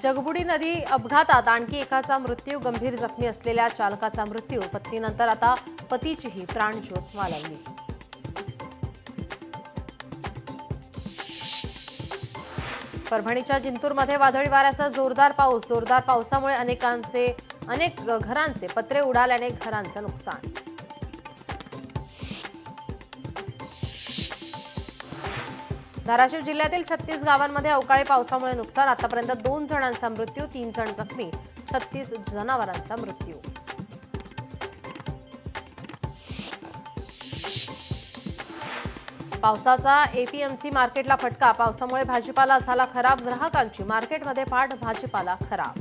जगबुडी नदी अपघातात आणखी एकाचा मृत्यू, गंभीर जखमी असलेल्या चालकाचा मृत्यू. पत्नीनंतर आता पतीचीही प्राणज्योत मालवली. परभणीच्या जिंतूरमध्ये वादळी वाऱ्यासह जोरदार पाऊस. जोरदार पावसामुळे अनेक घरांचे पत्रे उडाल्याने घरांचं नुकसान. धाराशिव जिल्ह्यातील 36 गावांमध्ये अवकाळी पावसामुळे नुकसान. आतापर्यंत 2 जणांचा मृत्यू, 3 जण जखमी, 36 जनावरांचा मृत्यू. पावसाचा एपीएमसी मार्केटला फटका. पावसामुळे भाजीपाला झाला खराब. ग्राहकांची मार्केटमध्ये पाठ, भाजीपाला खराब.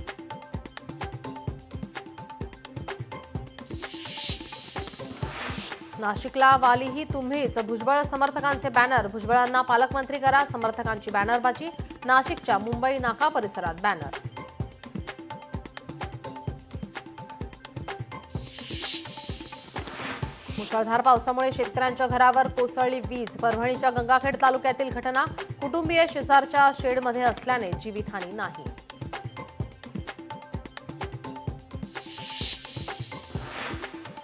नाशिकला वालीही तुम्हीच. भुजबळ समर्थकांचे बॅनर. भुजबळांना पालकमंत्री करा. समर्थकांची बॅनरबाजी. नाशिकच्या मुंबई नाका परिसरात बॅनर. मुसळधार पावसामुळे शेतकऱ्यांच्या घरावर कोसळली वीज. परभणीच्या गंगाखेड तालुक्यातील घटना. कुटुंबीय शेजारच्या शेडमध्ये असल्याने जीवितहानी नाही.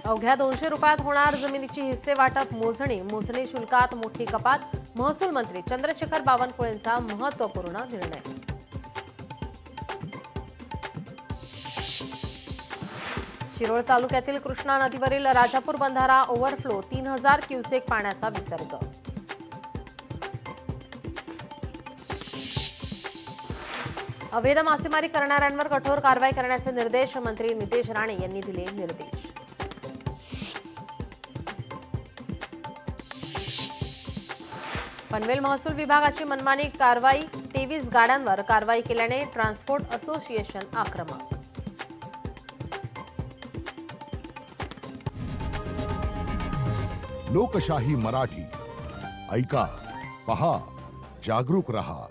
अवघ्या 200 रुपयात होणार जमिनीची हिस्से वाटप. मोजणी शुल्कात मोठी कपात. महसूल मंत्री चंद्रशेखर बावनकुळेंचा महत्त्वपूर्ण निर्णय. शिरोळ तालुक्यातील कृष्णा नदीवरील राजापूर बंधारा ओव्हरफ्लो. 3000 क्युसेक पाण्याचा विसर्ग. अवैध मासेमारी करणाऱ्यांवर कठोर कारवाई करण्याचे निर्देश. मंत्री नितेश राणे यांनी दिले निर्देश. पनवेल महसूल विभागाची मनमानी कारवाई. 23 गाड्यांवर कारवाई केल्याने ट्रान्सपोर्ट असोसिएशन आक्रमक. लोकशाही मराठी ऐका, पहा, जागरूक रहा.